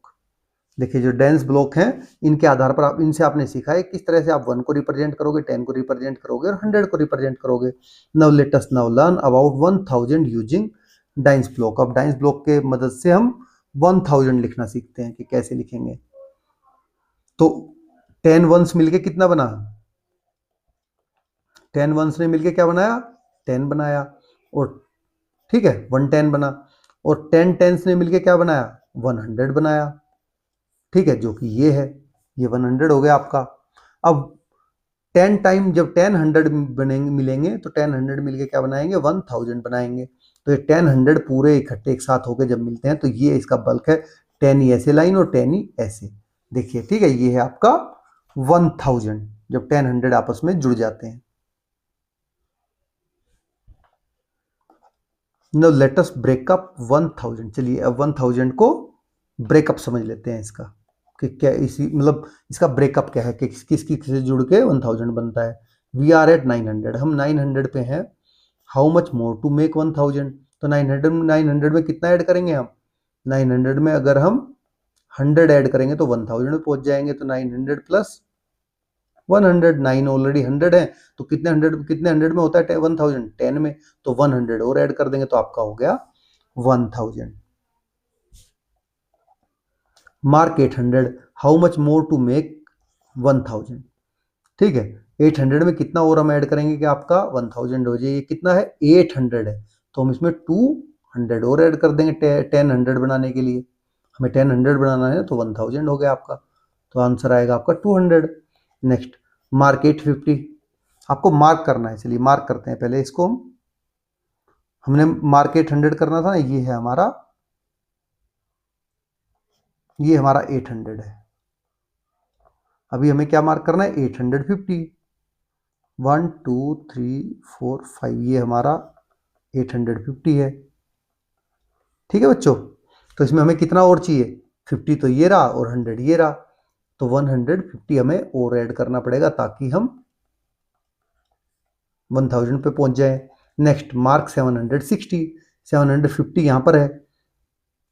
S1: देखिए जो डाइंस ब्लॉक हैं इनके आधार पर आप, इनसे आपने सीखा है किस तरह से आप 1 को रिप्रेजेंट करोगे, 10 को रिप्रेजेंट करोगे और 100 को रिप्रेजेंट करोगे। Now let us now learn about 1000 using dienes block. अब डाइंस ब्लॉक के मदद से हम 1000 लिखना सीखते हैं कि कैसे लिखेंगे। तो 10 वंस मिलके कितना बना, 10 वंस ने मिलके क्या बनाया, 10 बनाया। और ठीक है 110 बना, और 10 टेंस ने मिलके क्या बनाया, 100 बनाया। ठीक है, जो कि ये है, ये 100 हो गया आपका। अब 10 टाइम जब 10 100 बनेंगे, मिलेंगे तो 10 100 मिलके क्या बनाएंगे, 1000 बनाएंगे। तो ये 10 100 पूरे इकट्ठे एक साथ होके जब मिलते हैं तो ये इसका बल्क है। 10 ही ऐसे लाइन और 10 ही ऐसे। देखिए ठीक है, ये है आपका 1000 जब 10 100 आपस में जुड़ जाते हैं। Now let us break up 1000। चलिए अब 1000 को ब्रेकअप समझ लेते हैं इसका। कि क्या इसी मतलब इसका ब्रेकअप क्या है कि किसकी से जुड़ के 1000 बनता है। वी आर एट 900, हम 900 पे हैं। How much more to make 1000, तो 900 में कितना ऐड करेंगे हम, 900 में अगर हम 100 ऐड करेंगे तो 1000 में पहुंच जाएंगे। तो 900 प्लस 100, 9 ऑलरेडी 100 है, तो कितने 100 में होता है 1000, 10 में, तो 100 और ऐड कर देंगे तो आपका हो गया 1000। Mark 800, how much more to make 1000, ठीक है। 800 में कितना और हम ऐड करेंगे कि आपका 1000 हो जाए। ये कितना है 800 है, तो हम इसमें 200 और ऐड कर देंगे 1000 बनाने के लिए। हमें 1000 बनाना है तो 1000 हो गया आपका, तो आंसर आएगा आपका 200। नेक्स्ट मार्क 850, आपको मार्क करना है, चलिए मार्क करते हैं पहले इसको। हमने मार्क 800 करना था ना, ये हमारा 800 है। अभी हमें क्या मार्क करना है 850, 1 2 3 4 5, ये हमारा 850 है, ठीक है बच्चों। तो इसमें हमें कितना और चाहिए, 50 तो ये रहा और 100 ये रहा, तो 150 हमें और ऐड करना पड़ेगा ताकि हम 1000 पे पहुंच जाए। नेक्स्ट मार्क 760, 750 यहां पर है,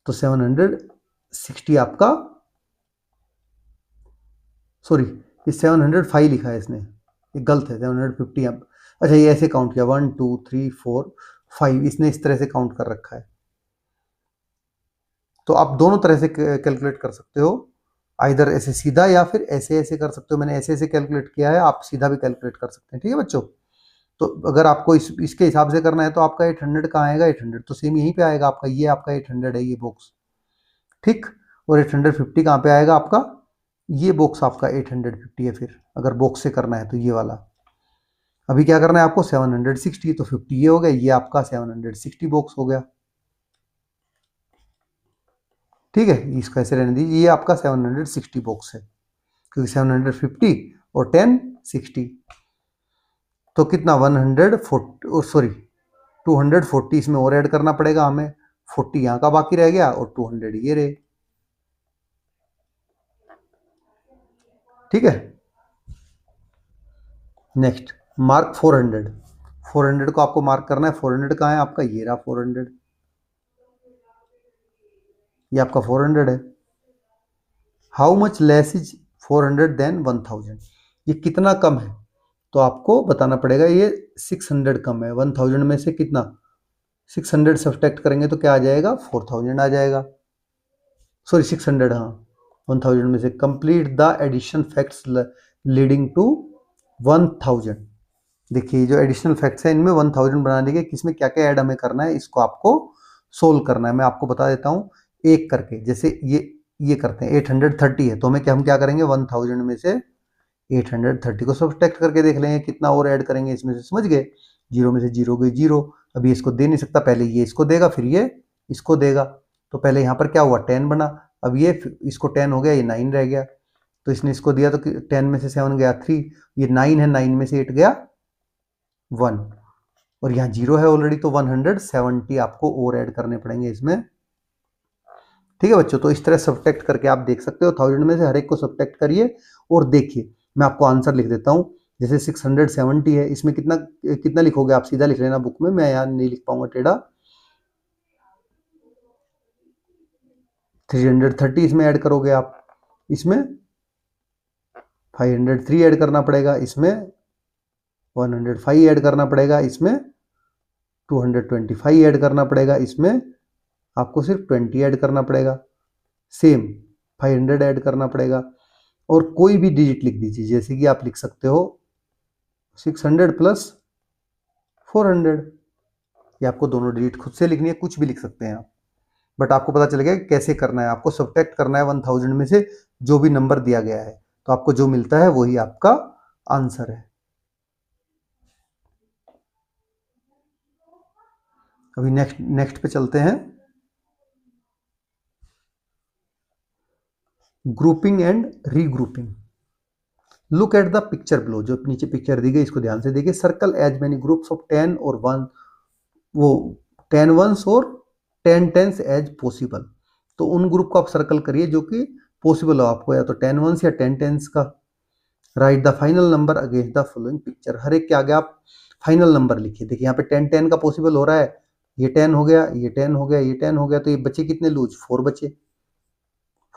S1: तो 760 आपका, सॉरी ये 705 लिखा है इसने, ये गलत है, 750 आप, अच्छा ये ऐसे काउंट किया 1 2 3 4 5, इसने इस तरह से काउंट कर रखा है। तो आप दोनों तरह से कैलकुलेट कर सकते हो, आइदर ऐसे सीधा या फिर ऐसे ऐसे कर सकते हो। मैंने ऐसे ऐसे कैलकुलेट किया है, आप सीधा भी कैलकुलेट कर सकते हैं, ठीक है बच्चों। तो अगर आपको इसके हिसाब से करना है तो आपका 800 कहाँ आएगा, 800 तो सेम यहीं पे आएगा आपका, ये आपका 800 है ये बॉक्स, ठीक। और 850 कहाँ पे आएगा आपका, ये बॉक्स आपका 850 है। फिर अगर बॉक्स से करना है तो ये वाला। अभी क्या करना है आपको 760, तो 50 ये हो गया, ये आपका 760 बॉक्स हो गया, ठीक है। इसको ऐसे रहने दीजिए, ये आपका 760 बॉक्स है, क्योंकि 750 और 10 60, तो कितना 140, सॉरी 240 इसमें और ऐड करना पड़ेगा हमें, 40 यहाँ का बाकी रह गया और 200 ये रहे, ठीक है। नेक्स्ट मार्क 400, 400 को आपको मार्क करना है। 400 कहाँ है आपका, ये रहा 400, ये आपका 400 है। How much less is 400 than 1000, ये कितना कम है, तो आपको बताना पड़ेगा। ये 600 कम है 1000 में से, कितना 600 सब्ट्रैक्ट करेंगे तो क्या आ जाएगा 4000 आ जाएगा, सॉरी 600, हाँ 1000 में से। Complete the addition facts leading to 1000, देखिए जो एडिशनल फैक्ट्स है इनमें 1000 बनाने के किसमें क्या क्या ऐड हमें करना है, इसको आपको सोल्व करना है। मैं आपको बता देता हूँ एक करके, जैसे ये करते हैं 830 है, तो हमें हम क्या करेंगे 1000 में से 830 को सब्ट्रैक्ट करके देख लेंगे कितना और ऐड करेंगे इसमें से, समझ गए। 0 में से 0 गई 0, अभी इसको दे नहीं सकता, पहले ये इसको देगा फिर ये इसको देगा, तो पहले यहाँ पर क्या हुआ 10 बना, अब ये इसको 10 हो गया, ये 9 रह गया, तो इसने इसको दिया तो 10 में से 7 गया 3, ये 9 है, 9 में से 8 गया 1, और यहाँ 0 है ऑलरेडी, तो 170 आपको और ऐड करने पड़ेंगे इसमें, ठीक है बच्चों। तो इस तरह सब्ट्रैक्ट करके आप देख सकते हो, 1000 में से हर एक को सब्ट्रैक्ट करिए और देखिए। मैं आपको आंसर लिख देता हूँ, जैसे 670 है, इसमें कितना कितना लिखोगे आप, सीधा लिख लेना बुक में, मैं यहाँ नहीं लिख पाऊंगा टेढ़ा। 330 इसमें ऐड करोगे आप, इसमें 503 ऐड करना पड़ेगा, इसमें 105 ऐड करना पड़ेगा, इसमें 225 ऐड करना पड़ेगा, इसमें आपको सिर्फ 20 ऐड करना पड़ेगा, सेम 500 ऐड करना पड़ेगा, और कोई भी डिजिट लिख दीजिए, जैसे कि आप लिख सकते हो 600 प्लस 400, ये आपको दोनों डिजिट खुद से लिखनी है, कुछ भी लिख सकते हैं आप, बट आपको पता चलेगा कि कैसे करना है। आपको सब्ट्रैक्ट करना है 1000 में से जो भी नंबर दिया गया है, तो आपको जो मिलता है वही आपका आंसर है। अभी नेक्स्ट पे चलते हैं, grouping and regrouping. Look at the picture below, जो नीचे पिक्चर दी गई इसको ध्यान से देखिए। Circle as many groups of 10 और 1, वो 10 वंस और 10 टेंस एज पॉसिबल, तो उन ग्रुप को आप सर्कल करिए जो कि पॉसिबल हो आपको या तो 10 वंस या 10 टेंस का। Write the final number against the following picture, हर एक के आगे आप फाइनल नंबर लिखिए। देखिए यहाँ पे 10 10 का पॉसिबल हो रहा है, ये 10 हो गया, ये 10 हो गया, ये 10 हो गया, तो ये बचे कितने लूज, 4 बचे,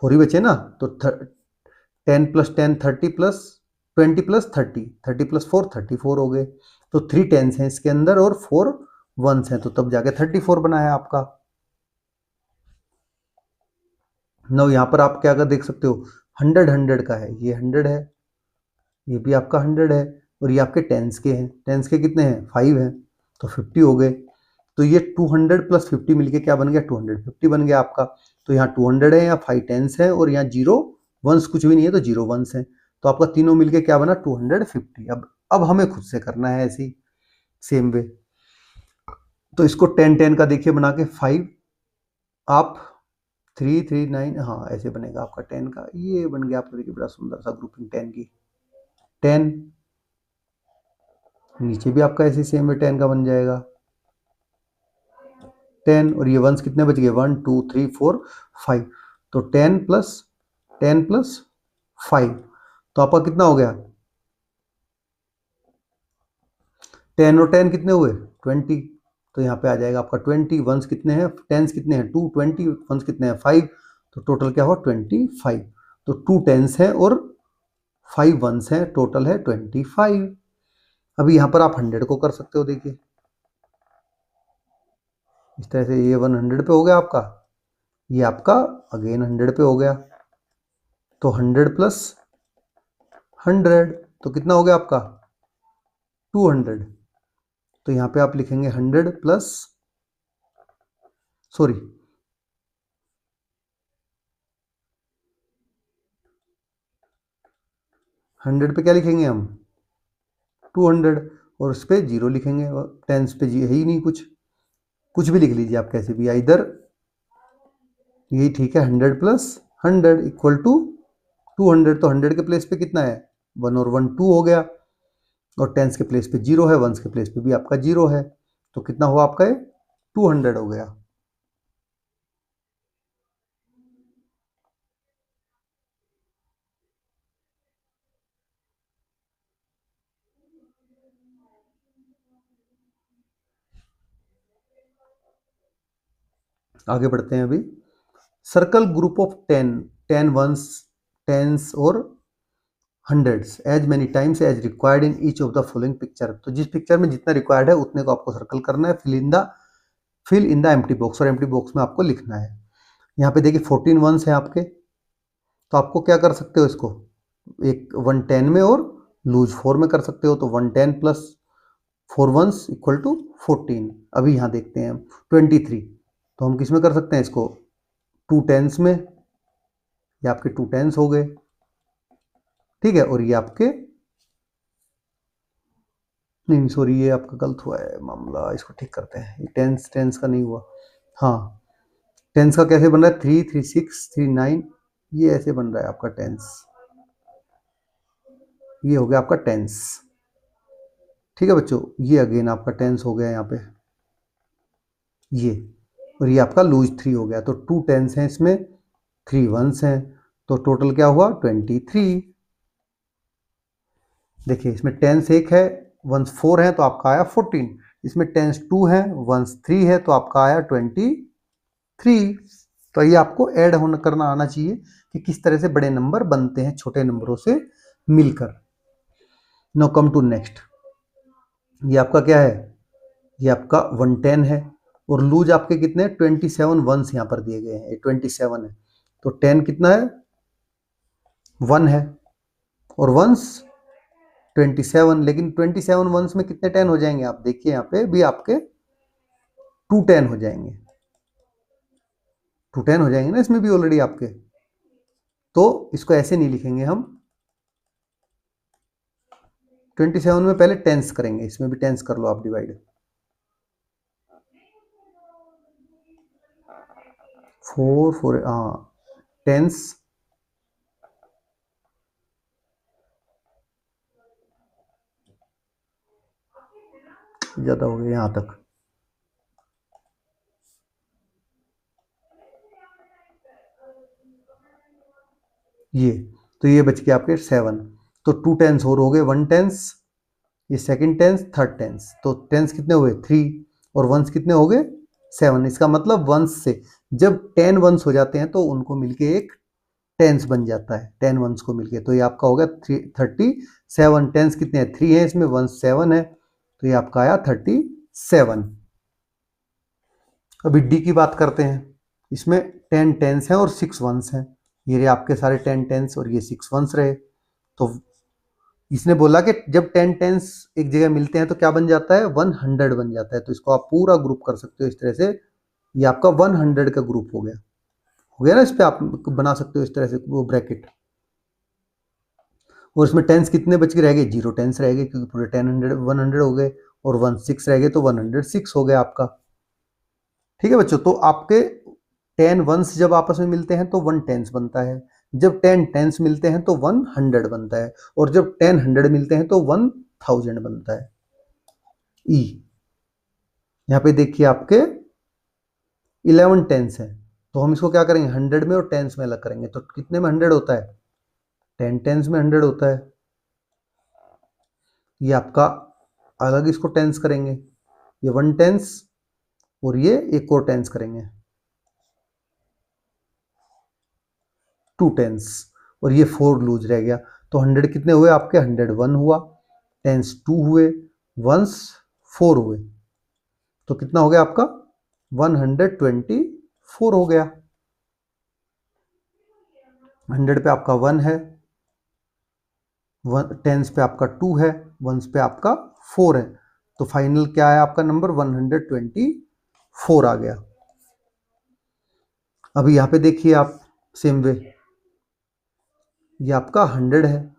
S1: 4 ही बचे ना। तो 10 प्लस 10 30 प्लस 20 प्लस 30, 30 प्लस 4 34 हो गए। तो 3 टेंस हैं इसके अंदर और 4 वंस हैं, तो तब जाके 34 बना है आपका। नो यहाँ पर आप क्या कर देख सकते हो, 100 100 का है, ये 100 है, ये भी आपका 100 है, और ये आपके टेंस के हैं। टेंस के कितने हैं, 5 हैं, तो 50 हो गए। तो ये 200 प्लस 50 मिलके क्या बन गया, 250 बन गया आपका। तो यहाँ 200 है, यहाँ 5 टेंस है, और यहाँ 0 वंस कुछ भी नहीं है, तो 0 वंस है। तो आपका तीनों मिलके क्या बना, 250। अब हमें खुद से करना है ऐसी सेम वे। तो इसको 10 10 का देखिए बना के 5 आप 3 3 9, हाँ ऐसे बनेगा आपका 10 का। ये बन गया आपका, देखिए बड़ा सुंदर सा ग्रुपिंग 10 की। 10 नीचे भी आपका ऐसे सेम वे 10 का बन जाएगा, 10, और ये वंस कितने बच गए, 1 2 3 4 5। तो 10 प्लस 5, तो आपका कितना हो गया, 10 और 10 कितने हुए, 20। तो यहाँ पे आ जाएगा आपका 20। वंस कितने हैं, टेंस कितने हैं 2, 20 वंस कितने हैं 5, तो टोटल क्या हुआ 25। तो 2 टेंस हैं और 5 वंस हैं, टोटल है 25। अभी यहाँ पर आप 100 को कर सकते हो, देखिए इस तरह से, ये 100 पे हो गया आपका, ये आपका अगेन 100 पे हो गया। तो 100 प्लस 100, तो कितना हो गया आपका 200। तो यहाँ पे आप लिखेंगे 100 प्लस, सॉरी 100 पे क्या लिखेंगे हम, 200, और उस पर 0 लिखेंगे, और टेंस पे जी है ही नहीं कुछ, कुछ भी लिख लीजिए आप कैसे भी, इधर यही ठीक है। 100 प्लस 100 इक्वल टू 200। तो 100 के प्लेस पे कितना है, 1 और 1 2 हो गया, और टेंस के प्लेस पे 0 है, वंस के प्लेस पे भी आपका 0 है, तो कितना हुआ आपका ये 200 हो गया। आगे बढ़ते हैं अभी। Circle group of 10, 10 ones, tens और hundreds as many times as required in each of the following picture. तो जिस पिक्चर में जितना रिक्वायर्ड है उतने को आपको सर्कल करना है, fill in the empty box, और एम्प्टी बॉक्स में आपको लिखना है। यहाँ पे देखिए 14 वंस है आपके, तो आपको क्या कर सकते हो, इसको एक 110 में और लूज 4 में कर सकते हो। तो 110 प्लस 4 वंस इक्वल टू 14। अभी यहाँ देखते हैं हम 23, तो हम किस में कर सकते हैं इसको, 2 टेंस में, ये आपके 2 टेंस हो गए, ठीक है। और ये आपके, नहीं सॉरी, ये आपका गलत हुआ है मामला, इसको ठीक करते हैं। ये टेंस टेंस का नहीं हुआ, हाँ टेंस का कैसे बन रहा है, 3 3 6 3 9, ये ऐसे बन रहा है आपका टेंस, ये हो गया आपका टेंस, ठीक है बच्चों। ये अगेन आपका टेंस हो गया यहाँ पे, ये, और ये आपका लूज 3 हो गया। तो 2 टेंस हैं इसमें, 3 वंस हैं, तो टोटल क्या हुआ 23। देखिए इसमें टेंस 1 है, वंस 4 है, तो आपका आया 14। इसमें टेंस 2 है, वंस 3 है, तो आपका आया 23। तो ये आपको ऐड होना करना आना चाहिए कि किस तरह से बड़े नंबर बनते हैं छोटे नंबरों से मिलकर। नो कम टू नेक्स्ट, ये आपका क्या है, ये आपका 110 है, और लूज आपके कितने 27 वंस यहाँ पर दिए गए हैं, 27 है। तो 10 कितना है 1 है, और वंस 27, लेकिन 27 वंस में कितने 10 हो जाएंगे, आप देखिए यहाँ पे भी आपके 210 हो जाएंगे, 210 हो जाएंगे ना इसमें भी ऑलरेडी आपके। तो इसको ऐसे नहीं लिखेंगे हम, 27 में पहले टेंस करेंगे, इसमें भी टेंस कर लो आप डिवाइड, 4 4, हाँ टेंस, ज्यादा हो गया यहाँ तक, ये, तो ये बच गया आपके 7। तो 2 टेंस और हो गए, 1 टेंस, ये सेकंड टेंस, थर्ड टेंस। तो टेंस कितने हुए 3 और वंस कितने हो गए 7। इसका मतलब वंस से जब 10 वंस हो जाते हैं तो उनको मिलके एक टेंस बन जाता है, 10 वंस को मिलके। तो ये आपका हो गया 37। टेंस कितने हैं 3 है, इसमें वंस 7 है, तो ये आपका आया 37। अभी डी की बात करते हैं। इसमें 10 टेंस हैं और 6 वंस हैं। ये रहे आपके सारे 10 टेंस और ये 6 वंस रहे। तो इसने बोला कि जब 10 टेंस एक जगह मिलते हैं तो क्या बन जाता है 100 बन जाता है। तो इसको आप पूरा ग्रुप कर सकते हो इस तरह से, ये आपका 100 का ग्रुप हो गया ना। इस पे आप बना सकते हो इस तरह से वो ब्रैकेट। और इसमें टेंस कितने बच के रह गए, 0 टेंस रह गए, क्योंकि पूरे 100 हो गए, और 1 6 रह गए, तो 106 हो गया आपका। ठीक है बच्चों, तो आपके 10 वंस जब आपस में मिलते हैं तो 1 टेंस बनता है, जब 10 टेंस मिलते हैं तो 100 बनता है, और जब 10 100 मिलते हैं तो 1000 बनता है। ई, यहाँ पे देखिए आपके 11 टेंस है, तो हम इसको क्या करेंगे 100 में और टेंस में अलग करेंगे। तो कितने में 100 होता है, 10 टेंस में 100 होता है। ये आपका अलग इसको टेंस करेंगे, ये 1 टेंस और ये एक और टेंस करेंगे, 2 टेंस, और ये 4 लूज रह गया। तो 100 कितने हुए आपके, 101 हुआ, टेंस 2 हुए, वंस 4 हुए, तो कितना हो गया आपका 124 हो गया। 100 पे आपका 1 है, टेंस पे आपका 2 है, वंस पे आपका 4 है, तो फाइनल क्या है आपका नंबर 124 आ गया। अभी यहाँ पे देखिए आप सेम वे, ये आपका 100 है,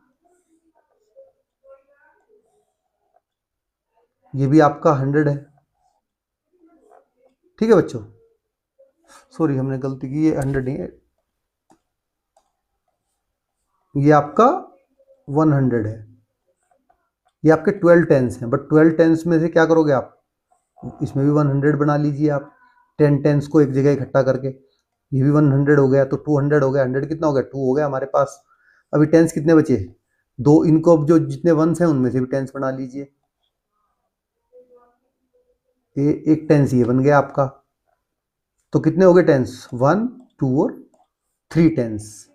S1: ये भी आपका 100 है। ठीक है बच्चों, सॉरी हमने गलती की, ये 100 नहीं है, ये आपका 100 है। ये आपके 12 टेंस हैं, बट 12 टेंस में से क्या करोगे आप, इसमें भी 100 बना लीजिए आप, 10 टेंस को एक जगह इकट्ठा करके। ये भी 100 हो गया, तो 200 हो गया, 100 कितना हो गया 2 हो गया हमारे पास। अभी टेंस कितने बचे, दो, इनको अब जो जितने वंस हैं उनमें से भी टेंस बना लीजिए। एक टेंस ये बन गया आपका, तो कितने हो गए टेंस 1 2 और 3 टेंस।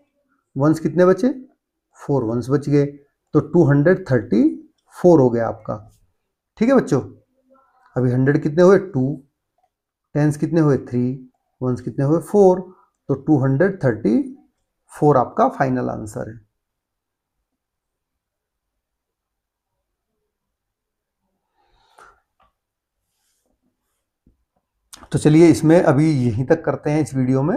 S1: वंस कितने बचे, 4 वंस बच गए, तो 234 हो गया आपका। ठीक है बच्चों, अभी 100 कितने हुए 2, टेंस कितने हुए 3, वंस कितने हुए 4, तो 234 आपका फाइनल आंसर है। तो चलिए इसमें अभी यहीं तक करते हैं इस वीडियो में।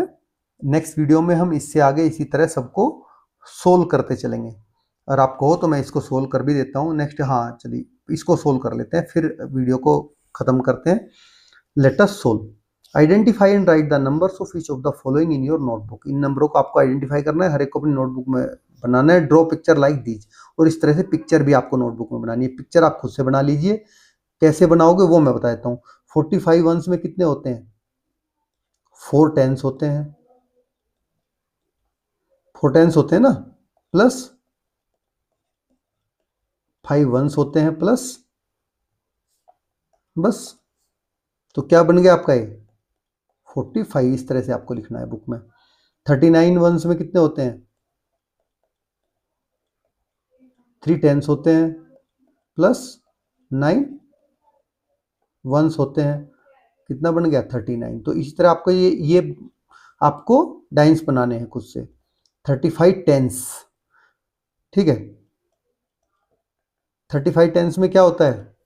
S1: नेक्स्ट वीडियो में हम इससे आगे इसी तरह सबको सोल्व करते चलेंगे। और आप कहो तो मैं इसको सोल्व कर भी देता हूँ नेक्स्ट। हाँ चलिए इसको सोल्व कर लेते हैं, फिर वीडियो को ख़त्म करते हैं। Let us solve. Identify and write the numbers of each of the following in your notebook. इन नंबरों को आपको आइडेंटिफाई करना है, हर एक को अपनी नोटबुक में बनाना है। ड्रॉ पिक्चर लाइक दीज, और इस तरह से पिक्चर भी आपको नोटबुक में बनानी है। पिक्चर आप खुद से बना लीजिए, कैसे बनाओगे वो मैं बता देता हूँ। 45 वंस में कितने होते हैं, 4 टेंस होते हैं, 4 टेंस होते हैं ना, प्लस 5 वंस होते हैं, प्लस बस। तो क्या बन गया आपका ये 45। इस तरह से आपको लिखना है बुक में। 39 वंस में कितने होते हैं, 3 टेंस होते हैं, प्लस 9 वंस होते हैं, कितना बन गया 39। तो इसी तरह आपको ये आपको डाइंस बनाने हैं खुद से। 35 टेंस, ठीक है। 35 टेंस में क्या होता है,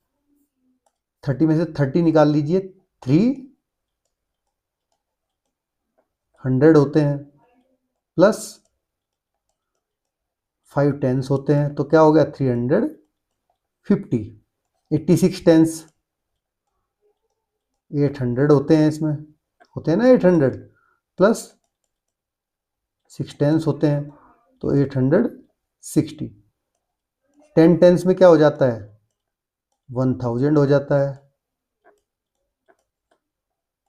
S1: 30 में से 30 निकाल लीजिए, 300 होते हैं, प्लस 5 टेंस होते हैं, तो क्या हो गया 350। 86 टेंस, 800 होते हैं, इसमें होते हैं ना 800, प्लस 6 टेंस होते हैं, तो 860। 10 टेंस में क्या हो जाता है 1000 हो जाता है,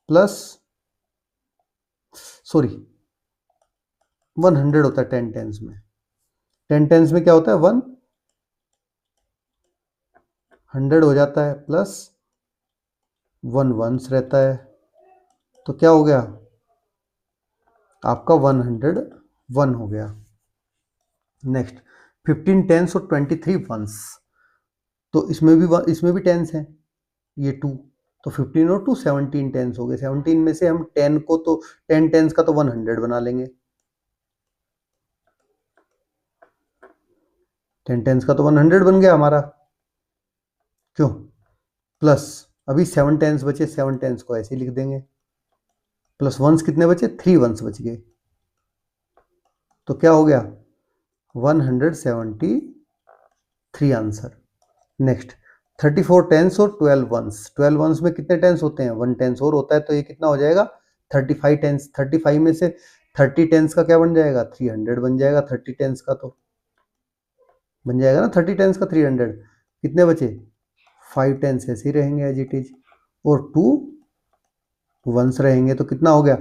S1: प्लस सॉरी 100 होता है 10 टेंस में। 10 टेंस में क्या होता है 100 हो जाता है, प्लस 1 वंस रहता है, तो क्या हो गया आपका 101 हो गया। नेक्स्ट 15 टेंस और 23 वंस, तो इसमें भी टेंस है ये 2, तो 15 और 2 17 टेंस हो गए। 17 में से हम 10 को तो 10 टेंस का तो 100 बना लेंगे, 10 टेंस का तो 100 बन गया हमारा, क्यों, प्लस अभी 7 टेंस बचे, 7 टेंस को ऐसे ही लिख देंगे, प्लस वंस कितने बचे, 3 वंस बच गए, तो क्या हो गया 173 आंसर। नेक्स्ट 34 टेंस और 12 वंस, 12 वंस में कितने टेंस होते हैं, 1 टेंस और होता है, तो ये कितना हो जाएगा 35 टेंस। 35 में से 30 टेंस का क्या बन जाएगा 300 बन जाएगा, 30 टेंस का तो बन जाएगा ना 30 टेंस का 300। कितने बचे 5 टेंस ऐसे ही रहेंगे एज इट इज, और 2 वंस रहेंगे, तो कितना हो गया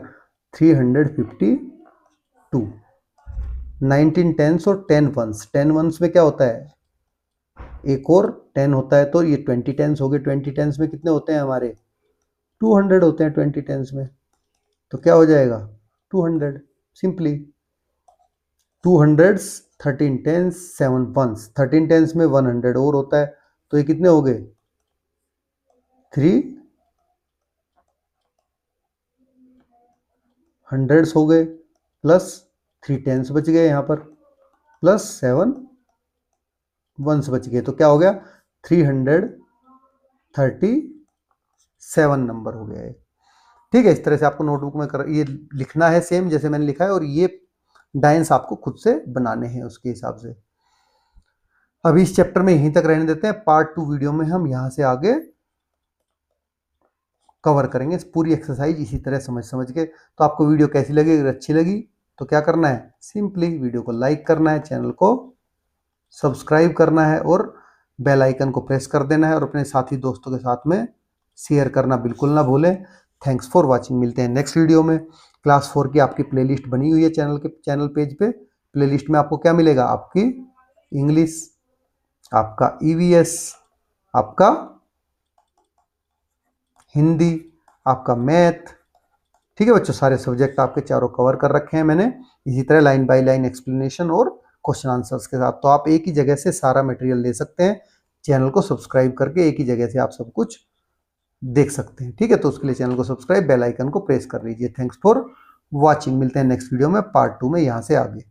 S1: 352। 19 टेंस और 10 वंस, 10 वंस में क्या होता है एक और 10 होता है, तो ये 20 टेंस हो गए। 20 टेंस में कितने होते हैं हमारे 200 होते हैं 20 टेंस में, तो क्या हो जाएगा 200 सिंपली। 200 13 टेंस 7 वंस, 13 टेंस में 100 और होता है, तो ये कितने हो गए 300 हो गए, प्लस 3 टेंस बच गए यहाँ पर, प्लस 7 वंस बच गए, तो क्या हो गया 337 नंबर हो गया है। ठीक है, इस तरह से आपको नोटबुक में ये लिखना है सेम जैसे मैंने लिखा है, और ये डायंस आपको खुद से बनाने हैं उसके हिसाब से। अभी इस चैप्टर में यहीं तक रहने देते हैं, पार्ट 2 वीडियो में हम यहां से आगे कवर करेंगे पूरी एक्सरसाइज इसी तरह समझ के। तो आपको वीडियो कैसी लगी, अगर अच्छी लगी तो क्या करना है, सिंपली वीडियो को लाइक करना है, चैनल को सब्सक्राइब करना है, और बेल आइकन को प्रेस कर देना है, और अपने साथी दोस्तों के साथ में शेयर करना बिल्कुल ना भूलें। थैंक्स फॉर वॉचिंग, मिलते हैं नेक्स्ट वीडियो में। क्लास 4 की आपकी प्लेलिस्ट बनी हुई है चैनल पेज पे। प्लेलिस्ट में आपको क्या मिलेगा, आपकी इंग्लिश, आपका ईवीएस, आपका हिंदी, आपका मैथ, ठीक है बच्चों, सारे सब्जेक्ट आपके चारों कवर कर रखे हैं मैंने, इसी तरह लाइन बाय लाइन एक्सप्लेनेशन और क्वेश्चन आंसर्स के साथ। तो आप एक ही जगह से सारा मटेरियल ले सकते हैं, चैनल को सब्सक्राइब करके एक ही जगह से आप सब कुछ देख सकते हैं। ठीक है, तो उसके लिए चैनल को सब्सक्राइब, बेल आइकन को प्रेस कर लीजिए। थैंक्स फॉर वॉचिंग, मिलते हैं नेक्स्ट वीडियो में पार्ट 2 में यहाँ से आगे।